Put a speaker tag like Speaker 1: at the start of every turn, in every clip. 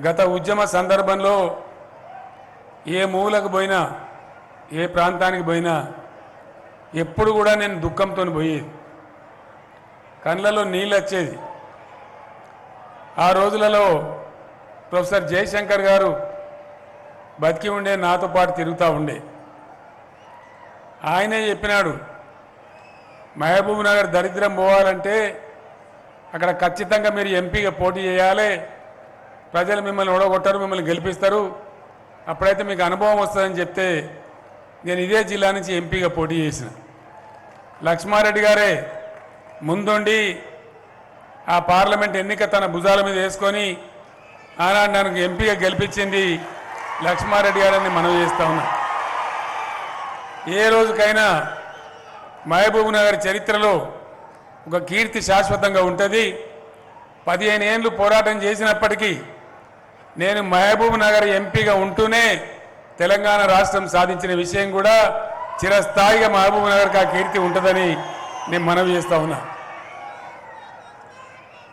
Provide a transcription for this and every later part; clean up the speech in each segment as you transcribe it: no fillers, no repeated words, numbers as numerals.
Speaker 1: గత ఉద్యమ సందర్భంలో ఏ మూలకు పోయినా ఏ ప్రాంతానికి పోయినా ఎప్పుడు కూడా నేను దుఃఖంతో పోయేది, కళ్ళలో నీళ్ళు వచ్చేది. ఆ రోజులలో ప్రొఫెసర్ జయశంకర్ గారు బతికి ఉండే, నాతో పాటు తిరుగుతూ ఉండే. ఆయనే చెప్పినాడు, మహబూబ్ నగర్ దరిద్రం పోవాలంటే అక్కడ ఖచ్చితంగా మీరు ఎంపీగా పోటీ చేయాలి, ప్రజలు మిమ్మల్ని ఓడగొట్టారు, మిమ్మల్ని గెలిపిస్తారు, అప్పుడైతే మీకు అనుభవం వస్తుందని చెప్తే నేను ఇదే జిల్లా నుంచి ఎంపీగా పోటీ చేసిన. లక్ష్మారెడ్డి గారే ముందుండి ఆ పార్లమెంట్ ఎన్నిక తన భుజాల మీద వేసుకొని ఆనాడు నన్ను ఎంపీగా గెలిపించింది లక్ష్మారెడ్డి గారని మనవి చేస్తా ఉన్నా. ఏ రోజుకైనా మహబూబ్ నగర్ చరిత్రలో ఒక కీర్తి శాశ్వతంగా ఉంటుంది. 15 ఏళ్ళు పోరాటం చేసినప్పటికీ నేను మహబూబ్ నగర్ ఎంపీగా ఉంటూనే తెలంగాణ రాష్ట్రం సాధించిన విషయం కూడా చిరస్థాయిగా మహబూబ్ నగర్కి ఆ కీర్తి ఉంటుందని నేను మనవి చేస్తా ఉన్నా.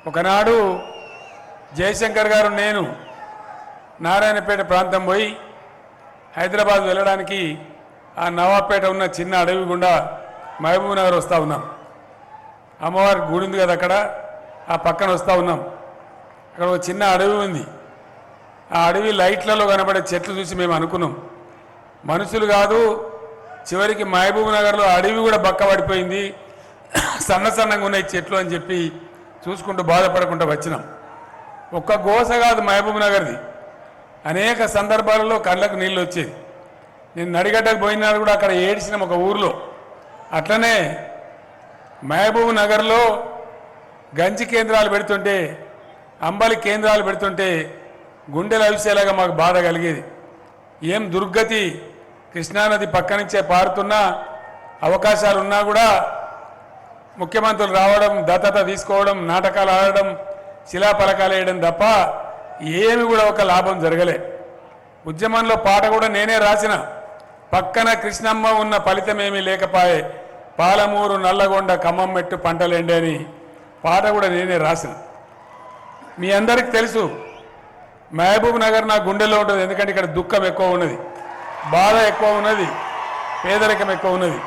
Speaker 1: ఒకనాడు జయశంకర్ గారు నేను నారాయణపేట ప్రాంతం పోయి హైదరాబాద్ వెళ్ళడానికి ఆ నవాబ్పేట ఉన్న చిన్న అడవి గుండా మహబూబ్ నగర్ వస్తూ ఉన్నాం. అమ్మవారి గుడి ఉంది కదా, అక్కడ ఆ పక్కన వస్తూ ఉన్నాం. అక్కడ ఒక చిన్న అడవి ఉంది. ఆ అడవి లైట్లలో కనబడే చెట్లు చూసి మేము అనుకున్నాం, మనుషులు కాదు, చివరికి మహబూబ్ నగర్లో అడవి కూడా బక్కబడిపోయింది, సన్న సన్నగా ఉన్నాయి చెట్లు అని చెప్పి చూసుకుంటూ బాధపడకుండా వచ్చినాం. ఒక్క గోస కాదు మహబూబ్ నగర్ది, అనేక సందర్భాలలో కళ్ళకు నీళ్ళు వచ్చేది. నేను నడిగడ్డకు పోయినాడు కూడా అక్కడ ఏడ్చిన ఒక ఊర్లో. అట్లనే మహబూబ్ నగర్లో గంజి కేంద్రాలు పెడుతుంటే, అంబలి కేంద్రాలు పెడుతుంటే గుండెలు అవిసేలాగా మాకు బాధ కలిగేది. ఏం దుర్గతి, కృష్ణానది పక్క నుంచే పారుతున్నా అవకాశాలు ఉన్నా కూడా ముఖ్యమంత్రులు రావడం, దత్తత తీసుకోవడం, నాటకాలు ఆడడం, శిలాఫలకాలు వేయడం తప్ప ఏమి కూడా ఒక లాభం జరగలే. ఉద్యమంలో పాట కూడా నేనే రాసిన, పక్కన కృష్ణమ్మ ఉన్న ఫలితమేమీ లేకపాయే, పాలమూరు నల్లగొండ ఖమ్మం మెట్టు పంటలేండి అని పాట కూడా నేనే రాసిన. మీ అందరికీ తెలుసు మహబూబ్ నగర్ నా గుండెల్లో ఉంటుంది, ఎందుకంటే ఇక్కడ దుఃఖం ఎక్కువ ఉన్నది, బాధ ఎక్కువ ఉన్నది, పేదరికం ఎక్కువ ఉన్నది.